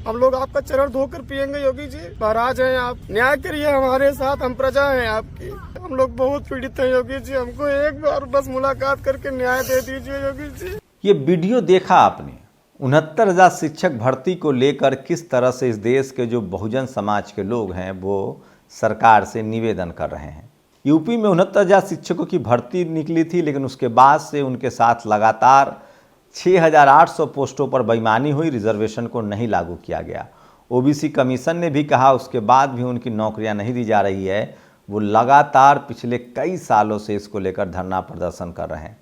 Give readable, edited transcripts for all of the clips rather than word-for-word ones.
हम लोग आपका चरण धोकर पिएंगे योगी जी। महाराज हैं आप, न्याय करिए हमारे साथ, हम प्रजा हैं आपकी। हम लोग बहुत पीड़ित हैं योगी जी, हमको एक बार बस मुलाकात करके न्याय दे दीजिए योगी जी। ये वीडियो देखा आपने 69,000 शिक्षक भर्ती को लेकर किस तरह से इस देश के जो बहुजन समाज के लोग हैं वो सरकार से निवेदन कर रहे हैं। यूपी में 69,000 शिक्षकों की भर्ती निकली थी, लेकिन उसके बाद से उनके साथ लगातार 6,800 पोस्टों पर बेईमानी हुई, रिजर्वेशन को नहीं लागू किया गया। ओबीसी कमीशन ने भी कहा उसके बाद भी उनकी नौकरियां नहीं दी जा रही है। वो लगातार पिछले कई सालों से इसको लेकर धरना प्रदर्शन कर रहे हैं।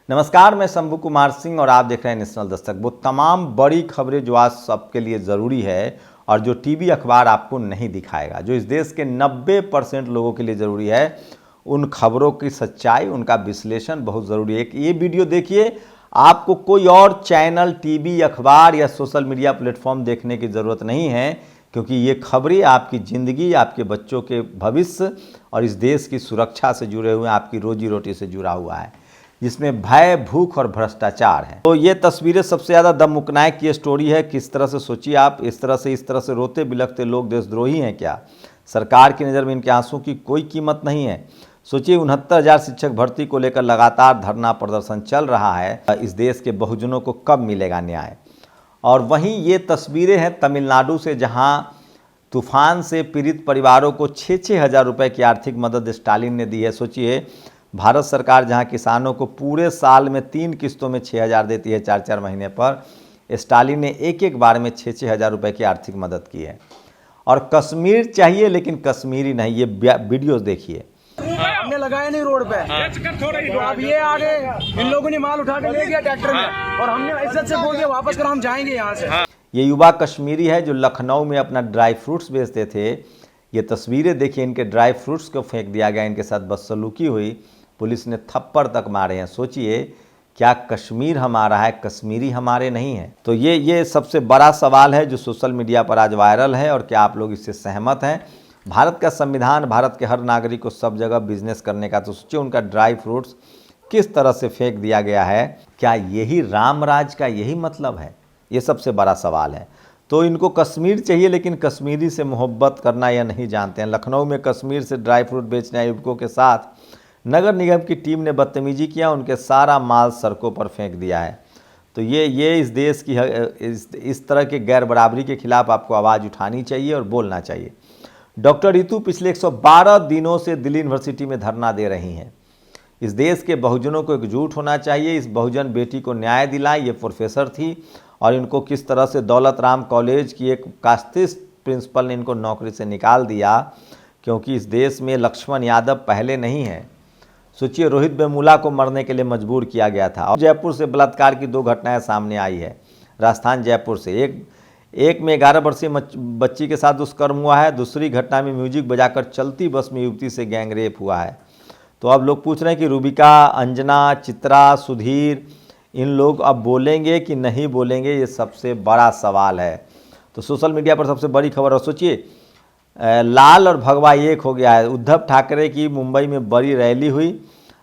नमस्कार, मैं शंभू कुमार सिंह और आप देख रहे हैं नेशनल दस्तक। वो तमाम बड़ी खबरें जो आज सबके लिए ज़रूरी है और जो टीवी अखबार आपको नहीं दिखाएगा, जो इस देश के 90% लोगों के लिए ज़रूरी है, उन खबरों की सच्चाई, उनका विश्लेषण बहुत ज़रूरी है। ये वीडियो देखिए, आपको कोई और चैनल, टीवी, अखबार या सोशल मीडिया प्लेटफॉर्म देखने की ज़रूरत नहीं है, क्योंकि ये खबरें आपकी ज़िंदगी, आपके बच्चों के भविष्य और इस देश की सुरक्षा से जुड़े हुए, आपकी रोजी रोटी से जुड़ा हुआ है, जिसमें भय, भूख और भ्रष्टाचार है। तो ये तस्वीरें सबसे ज़्यादा दम मुकनायक की स्टोरी है। किस तरह से सोचिए आप, इस तरह से रोते बिलखते लोग देशद्रोही हैं क्या? सरकार की नज़र में इनके आंसू की कोई कीमत नहीं है। सोचिए 69,000 शिक्षक भर्ती को लेकर लगातार धरना प्रदर्शन चल रहा है। इस देश के बहुजनों को कब मिलेगा न्याय? और वहीं ये तस्वीरें हैं तमिलनाडु से, जहां तूफान से पीड़ित परिवारों को 6-6 हज़ार रुपये की आर्थिक मदद स्टालिन ने दी है। सोचिए, भारत सरकार जहां किसानों को पूरे साल में 3 किस्तों में 6,000 देती है 4-4 महीने पर, स्टालिन ने एक बार में 6-6 हज़ार रुपये की आर्थिक मदद की है। और कश्मीर चाहिए लेकिन कश्मीरी नहीं। ये वीडियोस देखिए। हमने लगाया नहीं रोड पे, तो अब ये आगे इन लोगों ने माल उठा के ले गया ट्रैक्टर में, और हमने इज्जत से बोल दिया वापस कर, हम जाएंगे यहाँ से। ये युवा कश्मीरी है जो लखनऊ में अपना ड्राई फ्रूट्स बेचते थे। ये तस्वीरें देखिए, इनके ड्राई फ्रूट्स को फेंक दिया गया, इनके साथ बदसलूकी हुई, पुलिस ने थप्पड़ तक मारे हैं। सोचिए, क्या कश्मीर हमारा है, कश्मीरी हमारे नहीं है? तो ये सबसे बड़ा सवाल है जो सोशल मीडिया पर आज वायरल है। और क्या आप लोग इससे सहमत हैं? भारत का संविधान भारत के हर नागरिक को सब जगह बिजनेस करने का, तो सोचिए उनका ड्राई फ्रूट्स किस तरह से फेंक दिया गया है। क्या यही राम राज का यही मतलब है? ये सबसे बड़ा सवाल है। तो इनको कश्मीर चाहिए लेकिन कश्मीरी से मोहब्बत करना या नहीं जानते हैं। लखनऊ में कश्मीर से ड्राई फ्रूट बेचने आए युवकों के साथ नगर निगम की टीम ने बदतमीजी किया, उनके सारा माल सड़कों पर फेंक दिया है। तो ये इस देश की इस तरह के गैर बराबरी के खिलाफ आपको आवाज़ उठानी चाहिए और बोलना चाहिए। डॉक्टर रितु पिछले 112 दिनों से दिल्ली यूनिवर्सिटी में धरना दे रही हैं। इस देश के बहुजनों को एकजुट होना चाहिए, इस बहुजन बेटी को न्याय दिलाएं। ये प्रोफेसर थी और इनको किस तरह से दौलत राम कॉलेज की एक कास्टिस्ट प्रिंसिपल ने इनको नौकरी से निकाल दिया, क्योंकि इस देश में लक्ष्मण यादव पहले नहीं है। सोचिए, रोहित वेमुला को मरने के लिए मजबूर किया गया था। और जयपुर से बलात्कार की 2 घटनाएं सामने आई है। राजस्थान जयपुर से एक में 11 वर्षीय बच्ची के साथ दुष्कर्म हुआ है। दूसरी घटना में म्यूजिक बजाकर चलती बस में युवती से गैंगरेप हुआ है। तो अब लोग पूछ रहे हैं कि रूबिका, अंजना, चित्रा, सुधीर, इन लोग अब बोलेंगे कि नहीं बोलेंगे? ये सबसे बड़ा सवाल है। तो सोशल मीडिया पर सबसे बड़ी खबर, और सोचिए लाल और भगवा एक हो गया है। उद्धव ठाकरे की मुंबई में बड़ी रैली हुई,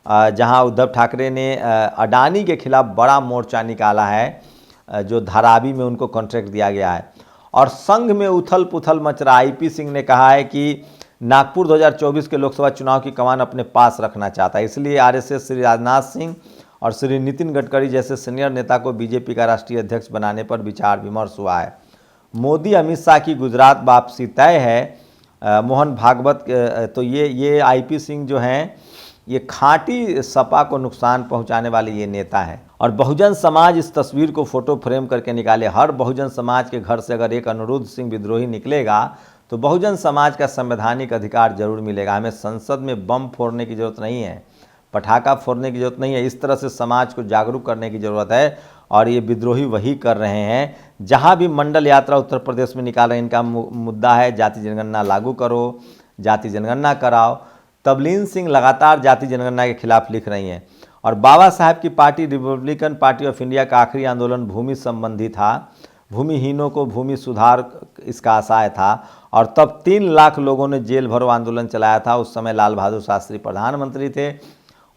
जहां उद्धव ठाकरे ने अडानी के खिलाफ बड़ा मोर्चा निकाला है, जो धारावी में उनको कॉन्ट्रैक्ट दिया गया है। और संघ में उथल पुथल मच रहा। आईपी सिंह ने कहा है कि नागपुर 2024 के लोकसभा चुनाव की कमान अपने पास रखना चाहता है, इसलिए आरएसएस श्री राजनाथ सिंह और श्री नितिन गडकरी जैसे सीनियर नेता को बीजेपी का राष्ट्रीय अध्यक्ष बनाने पर विचार विमर्श हुआ है। मोदी अमित शाह की गुजरात वापसी तय है। मोहन भागवत, तो ये आईपी सिंह जो हैं, ये खांटी सपा को नुकसान पहुंचाने वाले ये नेता हैं। और बहुजन समाज इस तस्वीर को फोटो फ्रेम करके निकाले। हर बहुजन समाज के घर से अगर एक अनिरुद्ध सिंह विद्रोही निकलेगा तो बहुजन समाज का संवैधानिक अधिकार जरूर मिलेगा। हमें संसद में बम फोड़ने की जरूरत नहीं है, पटाखा फोड़ने की जरूरत नहीं है। इस तरह से समाज को जागरूक करने की ज़रूरत है, और ये विद्रोही वही कर रहे हैं। जहाँ भी मंडल यात्रा उत्तर प्रदेश में निकाल रहे हैं, इनका मुद्दा है जाति जनगणना लागू करो, जाति जनगणना कराओ। तबलीन सिंह लगातार जाति जनगणना के खिलाफ लिख रही हैं। और बाबा साहब की party Republican party of India का आखिरी आंदोलन भूमि संबंधी था। भूमिहीनों को भूमि सुधार इसका आशय था, और तब 3 लाख लोगों ने जेल भरो आंदोलन चलाया था। उस समय लाल बहादुर शास्त्री प्रधानमंत्री थे।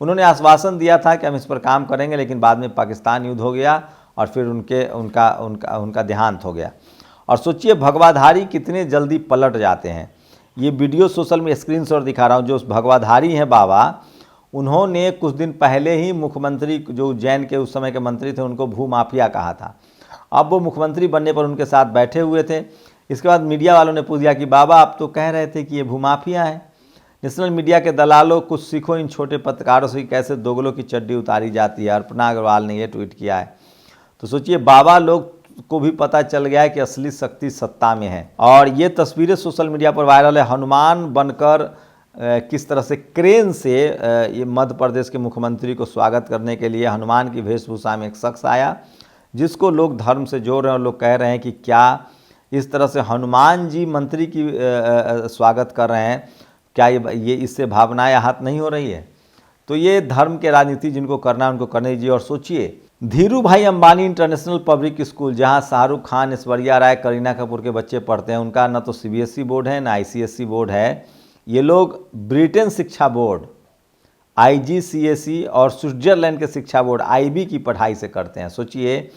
उन्होंने आश्वासन दिया था कि हम इस पर काम करेंगे, लेकिन बाद में पाकिस्तान युद्ध हो गया और फिर उनका देहांत हो गया। और सोचिए भगवाधारी कितने जल्दी पलट जाते हैं। ये वीडियो सोशल में स्क्रीनशॉट दिखा रहा हूँ। जो भगवाधारी हैं बाबा, उन्होंने कुछ दिन पहले ही मुख्यमंत्री जो उज्जैन के उस समय के मंत्री थे उनको भूमाफिया कहा था। अब वो मुख्यमंत्री बनने पर उनके साथ बैठे हुए थे। इसके बाद मीडिया वालों ने पूछ दिया कि बाबा आप तो कह रहे थे कि ये भूमाफिया है। नेशनल मीडिया के दलालों, कुछ सीखो इन छोटे पत्रकारों से कैसे दोगलों की चड्डी उतारी जाती है। अर्पणा अग्रवाल ने ये ट्वीट किया है। तो सोचिए बाबा लोग को भी पता चल गया है कि असली शक्ति सत्ता में है। और ये तस्वीरें सोशल मीडिया पर वायरल है। हनुमान बनकर किस तरह से क्रेन से ये मध्य प्रदेश के मुख्यमंत्री को स्वागत करने के लिए हनुमान की वेशभूषा में एक शख्स आया, जिसको लोग धर्म से जोड़ रहे हैं। और लोग कह रहे हैं कि क्या इस तरह से हनुमान जी मंत्री की स्वागत कर रहे हैं, क्या ये इससे भावनाएं आहत नहीं हो रही है। तो ये धर्म के राजनीति जिनको करना है उनको करने दीजिए। और सोचिए धीरू भाई अंबानी इंटरनेशनल पब्लिक स्कूल, जहां शाहरुख खान, ऐश्वर्या राय, करीना कपूर के बच्चे पढ़ते हैं, उनका न तो CBSE बोर्ड है न ICSE बोर्ड है। ये लोग ब्रिटेन शिक्षा बोर्ड IGCSE और स्विट्जरलैंड के शिक्षा बोर्ड IB की पढ़ाई से करते हैं। सोचिए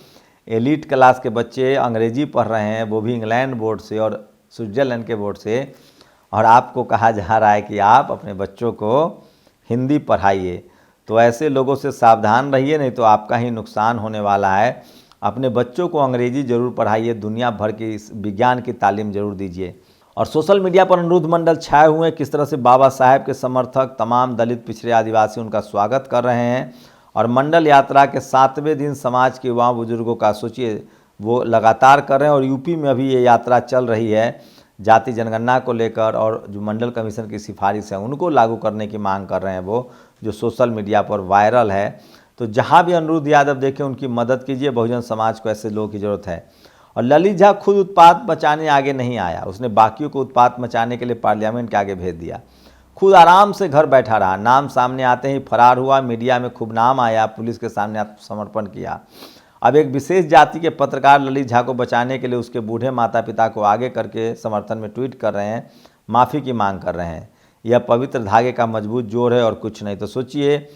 एलिट क्लास के बच्चे अंग्रेजी पढ़ रहे हैं, वो भी इंग्लैंड बोर्ड से और स्विट्जरलैंड के बोर्ड से, और आपको कहा जा रहा है कि आप अपने बच्चों को हिंदी पढ़ाइए। तो ऐसे लोगों से सावधान रहिए, नहीं तो आपका ही नुकसान होने वाला है। अपने बच्चों को अंग्रेजी जरूर पढ़ाइए, दुनिया भर की विज्ञान की तालीम जरूर दीजिए। और सोशल मीडिया पर अनिरुद्ध मंडल छाए हुए हैं। किस तरह से बाबा साहेब के समर्थक, तमाम दलित, पिछड़े, आदिवासी उनका स्वागत कर रहे हैं। और मंडल यात्रा के 7वें दिन समाज के युवा बुजुर्गों का सोचिए वो लगातार कर रहे हैं। और यूपी में अभी ये यात्रा चल रही है जाति जनगणना को लेकर, और जो मंडल कमीशन की सिफारिश है उनको लागू करने की मांग कर रहे हैं वो, जो सोशल मीडिया पर वायरल है। तो जहां भी अनिरुद्ध यादव देखें उनकी मदद कीजिए। बहुजन समाज को ऐसे लोगों की ज़रूरत है। और ललित झा खुद उत्पात मचाने आगे नहीं आया, उसने बाकियों को उत्पात मचाने के लिए पार्लियामेंट के आगे भेज दिया। खुद आराम से घर बैठा रहा, नाम सामने आते ही फरार हुआ। मीडिया में खूब नाम आया, पुलिस के सामने आत्मसमर्पण किया। अब एक विशेष जाति के पत्रकार ललित झा को बचाने के लिए उसके बूढ़े माता पिता को आगे करके समर्थन में ट्वीट कर रहे हैं, माफ़ी की मांग कर रहे हैं। यह पवित्र धागे का मजबूत जोड़ है और कुछ नहीं। तो सोचिए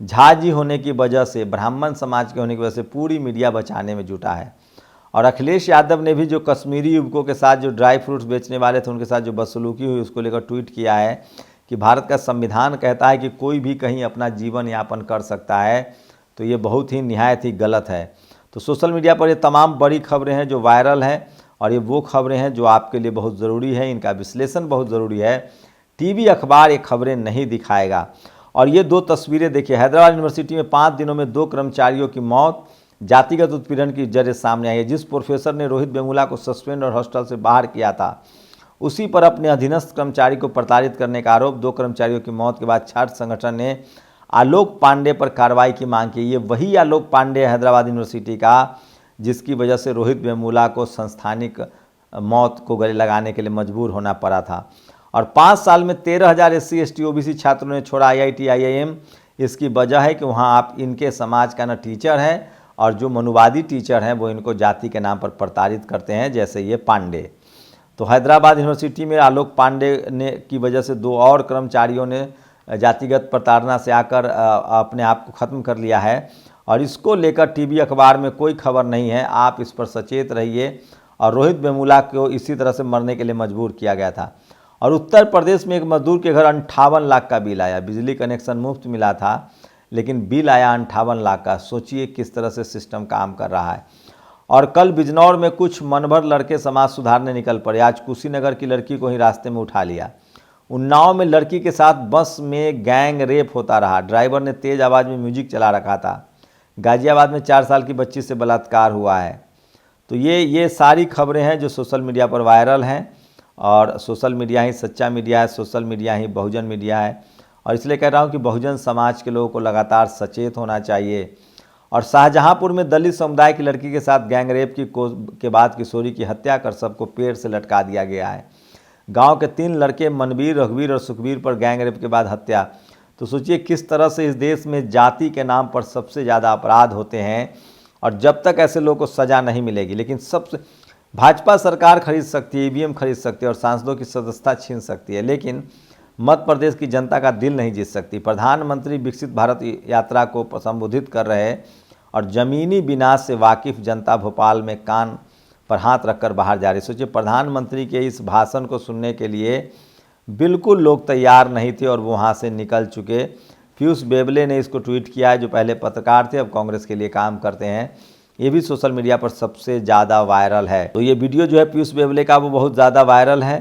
झा जी होने की वजह से, ब्राह्मण समाज के होने की वजह से पूरी मीडिया बचाने में जुटा है। और अखिलेश यादव ने भी जो कश्मीरी युवकों के साथ जो ड्राई फ्रूट्स बेचने वाले थे उनके साथ जो बदसलूकी हुई उसको लेकर ट्वीट किया है कि भारत का संविधान कहता है कि कोई भी कहीं अपना जीवन यापन कर सकता है। तो ये बहुत ही निहायत ही गलत है। तो सोशल मीडिया पर ये तमाम बड़ी खबरें हैं जो वायरल हैं, और ये वो खबरें हैं जो आपके लिए बहुत ज़रूरी है, इनका विश्लेषण बहुत ज़रूरी है। टीवी अखबार ये खबरें नहीं दिखाएगा। और ये 2 तस्वीरें देखिए, हैदराबाद यूनिवर्सिटी में 5 दिनों में 2 कर्मचारियों की मौत, जातिगत उत्पीड़न की जरें सामने आई है। जिस प्रोफेसर ने रोहित वेमुला को सस्पेंड और हॉस्टल से बाहर किया था, उसी पर अपने अधीनस्थ कर्मचारी को प्रताड़ित करने का आरोप। 2 कर्मचारियों की मौत के बाद छात्र संगठन ने आलोक पांडे पर कार्रवाई की मांग की। ये वही आलोक पांडे हैदराबाद यूनिवर्सिटी का जिसकी वजह से रोहित वेमुला को संस्थानिक मौत को गले लगाने के लिए मजबूर होना पड़ा था। और 5 साल में 13,000 SC ST OBC छात्रों ने छोड़ा IIT IIM। इसकी वजह है कि वहाँ आप इनके समाज का न टीचर है, और जो मनुवादी टीचर हैं वो इनको जाति के नाम पर प्रताड़ित करते हैं, जैसे ये पांडे। तो हैदराबाद यूनिवर्सिटी में आलोक पांडे ने की वजह से 2 और कर्मचारियों ने जातिगत प्रताड़ना से आकर अपने आप को ख़त्म कर लिया है। और इसको लेकर टीवी अखबार में कोई खबर नहीं है। आप इस पर सचेत रहिए। और रोहित वेमुला को इसी तरह से मरने के लिए मजबूर किया गया था। और उत्तर प्रदेश में एक मजदूर के घर 58 लाख का बिल आया। बिजली कनेक्शन मुफ्त मिला था, लेकिन बिल आया 58 लाख का। सोचिए किस तरह से सिस्टम काम कर रहा है। और कल बिजनौर में कुछ मनभर लड़के समाज सुधारने निकल पड़े। आज कुशीनगर की लड़की को ही रास्ते में उठा लिया। उन्नाव में लड़की के साथ बस में गैंग रेप होता रहा। ड्राइवर ने तेज़ आवाज़ में म्यूजिक चला रखा था। गाजियाबाद में 4 साल की बच्ची से बलात्कार हुआ है। तो ये सारी खबरें हैं जो सोशल मीडिया पर वायरल हैं। और सोशल मीडिया ही सच्चा मीडिया है, सोशल मीडिया ही बहुजन मीडिया है। और इसलिए कह रहा हूँ कि बहुजन समाज के लोगों को लगातार सचेत होना चाहिए। और शाहजहांपुर में दलित समुदाय की लड़की के साथ गैंगरेप के बाद किशोरी की हत्या कर सबको पेड़ से लटका दिया गया है। गांव के 3 लड़के मनवीर, रघुवीर और सुखवीर पर गैंगरेप के बाद हत्या। तो सोचिए किस तरह से इस देश में जाति के नाम पर सबसे ज़्यादा अपराध होते हैं। और जब तक ऐसे लोगों को सज़ा नहीं मिलेगी, लेकिन सबसे भाजपा सरकार खरीद सकती है, EVM खरीद सकती है और सांसदों की सदस्यता छीन सकती है, लेकिन मध्य प्रदेश की जनता का दिल नहीं जीत सकती। प्रधानमंत्री विकसित भारत यात्रा को संबोधित कर रहे और ज़मीनी विनाश से वाकिफ जनता भोपाल में कान पर हाथ रखकर बाहर जा रही। सोचिए, प्रधानमंत्री के इस भाषण को सुनने के लिए बिल्कुल लोग तैयार नहीं थे और वो वहाँ से निकल चुके। पीयूष बेबले ने इसको ट्वीट किया है, जो पहले पत्रकार थे अब कांग्रेस के लिए काम करते हैं। ये भी सोशल मीडिया पर सबसे ज़्यादा वायरल है। तो ये वीडियो जो है पीयूष बेबले का वो बहुत ज़्यादा वायरल है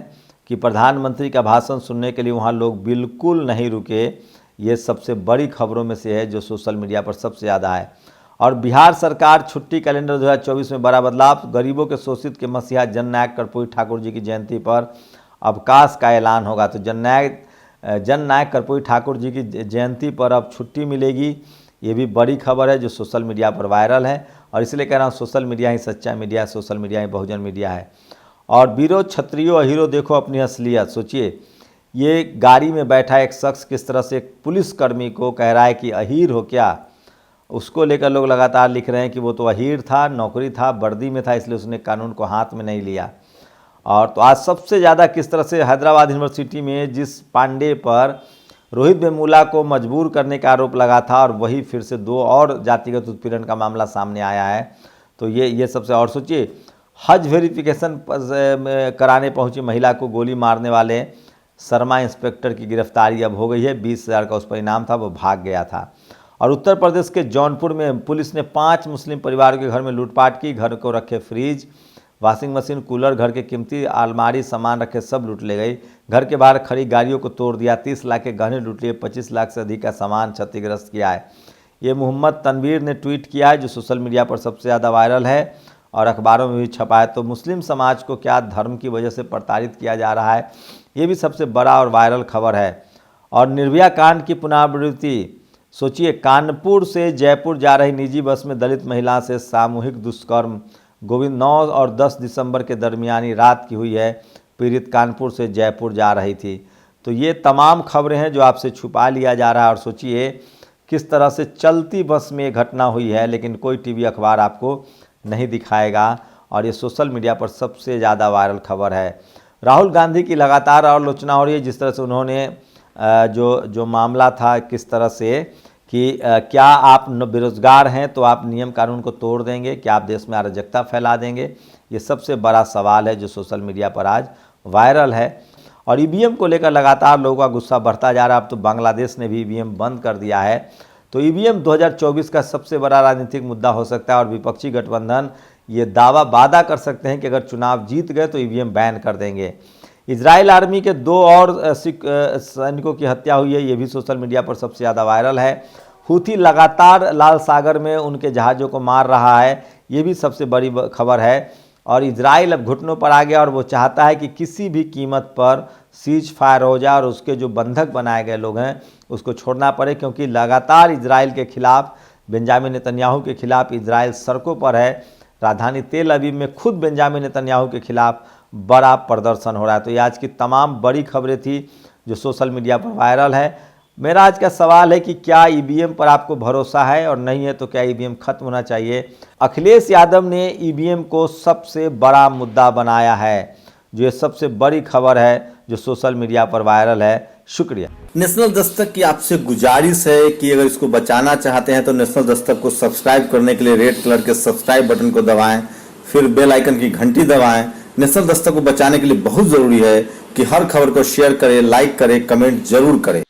कि प्रधानमंत्री का भाषण सुनने के लिए वहाँ लोग बिल्कुल नहीं रुके। ये सबसे बड़ी खबरों में से है जो सोशल मीडिया पर सबसे ज़्यादा है। और बिहार सरकार छुट्टी कैलेंडर 2024 में बड़ा बदलाव। गरीबों के शोषित के मसीहा जननायक कर्पूरी ठाकुर जी की जयंती पर अवकाश का ऐलान होगा। तो जननायक कर्पूरी ठाकुर जी की जयंती पर अब छुट्टी मिलेगी। ये भी बड़ी खबर है जो सोशल मीडिया पर वायरल है। और इसलिए कह रहा हूँ, सोशल मीडिया ही सच्चा मीडिया है, सोशल मीडिया ही बहुजन मीडिया है। और वीरों, क्षत्रियो, हीरो देखो अपनी असलियत। सोचिए, ये गाड़ी में बैठा एक शख्स किस तरह से एक पुलिसकर्मी को कह रहा है कि अहीर हो क्या। उसको लेकर लोग लगातार लिख रहे हैं कि वो तो अहीर था, नौकरी था, वर्दी में था, इसलिए उसने कानून को हाथ में नहीं लिया। और तो आज सबसे ज़्यादा किस तरह से हैदराबाद यूनिवर्सिटी में जिस पांडे पर रोहित वेमुला को मजबूर करने का आरोप लगा था, और वही फिर से 2 और जातिगत उत्पीड़न का मामला सामने आया है। तो ये सबसे। और सोचिए, हज वेरिफिकेशन कराने पहुंची महिला को गोली मारने वाले शर्मा इंस्पेक्टर की गिरफ्तारी अब हो गई है। 20,000 का उस पर इनाम था, वो भाग गया था। और उत्तर प्रदेश के जौनपुर में पुलिस ने 5 मुस्लिम परिवारों के घर में लूटपाट की। घर को रखे फ्रिज, वॉशिंग मशीन, कूलर, घर के कीमती अलमारी सामान रखे सब लूट ले गई। घर के बाहर खड़ी गाड़ियों को तोड़ दिया। 30 लाख के गहने लूट लिए। 25 लाख से अधिक का सामान क्षतिग्रस्त किया है। ये मोहम्मद तनवीर ने ट्वीट किया है जो सोशल मीडिया पर सबसे ज़्यादा वायरल है और अखबारों में भी छपा है। तो मुस्लिम समाज को क्या धर्म की वजह से प्रताड़ित किया जा रहा है, ये भी सबसे बड़ा और वायरल खबर है। और निर्भया कांड की पुनरावृत्ति। सोचिए, कानपुर से जयपुर जा रही निजी बस में दलित महिला से सामूहिक दुष्कर्म। गोविंद 9 और 10 दिसंबर के दरमियानी रात की हुई है। पीड़ित कानपुर से जयपुर जा रही थी। तो ये तमाम खबरें हैं जो आपसे छुपा लिया जा रहा है। और सोचिए किस तरह से चलती बस में ये घटना हुई है, लेकिन कोई टीवी अखबार आपको नहीं दिखाएगा। और ये सोशल मीडिया पर सबसे ज़्यादा वायरल खबर है। राहुल गांधी की लगातार आलोचना हो रही है, जिस तरह से उन्होंने जो मामला था किस तरह से कि क्या आप बेरोजगार हैं तो आप नियम कानून को तोड़ देंगे, क्या आप देश में अराजकता फैला देंगे। ये सबसे बड़ा सवाल है जो सोशल मीडिया पर आज वायरल है। और ईवीएम को लेकर लगातार लोगों का गुस्सा बढ़ता जा रहा है। अब तो बांग्लादेश ने भी ईवीएम बंद कर दिया है। तो ईवीएम 2024 का सबसे बड़ा राजनीतिक मुद्दा हो सकता है। और विपक्षी गठबंधन ये वादा कर सकते हैं कि अगर चुनाव जीत गए तो ईवीएम बैन कर देंगे। इजराइल आर्मी के 2 और सैनिकों की हत्या हुई है। ये भी सोशल मीडिया पर सबसे ज़्यादा वायरल है। हूथी लगातार लाल सागर में उनके जहाज़ों को मार रहा है। ये भी सबसे बड़ी खबर है। और इजराइल अब घुटनों पर आ गया और वो चाहता है कि किसी भी कीमत पर सीज फायर हो जाए और उसके जो बंधक बनाए गए लोग हैं उसको छोड़ना पड़े, क्योंकि लगातार इजराइल के खिलाफ, बेंजामिन नेतन्याहू के खिलाफ इजराइल सड़कों पर है। राजधानी तेल अवीव में खुद बेंजामिन नेतन्याहू के खिलाफ बड़ा प्रदर्शन हो रहा है। तो ये आज की तमाम बड़ी खबरें थी जो सोशल मीडिया पर वायरल है। मेरा आज का सवाल है कि क्या ईवीएम पर आपको भरोसा है, और नहीं है तो क्या ईवीएम खत्म होना चाहिए। अखिलेश यादव ने ईवीएम को सबसे बड़ा मुद्दा बनाया है, जो ये सबसे बड़ी खबर है जो सोशल मीडिया पर वायरल है। शुक्रिया। नेशनल दस्तक की आपसे गुजारिश है कि अगर इसको बचाना चाहते हैं तो नेशनल दस्तक को सब्सक्राइब करने के लिए रेड कलर के सब्सक्राइब बटन को दबाएं, फिर बेल आइकन की घंटी दबाएं। नेशनल दस्तक को बचाने के लिए बहुत जरूरी है कि हर खबर को शेयर करें, लाइक करें, कमेंट जरूर करें।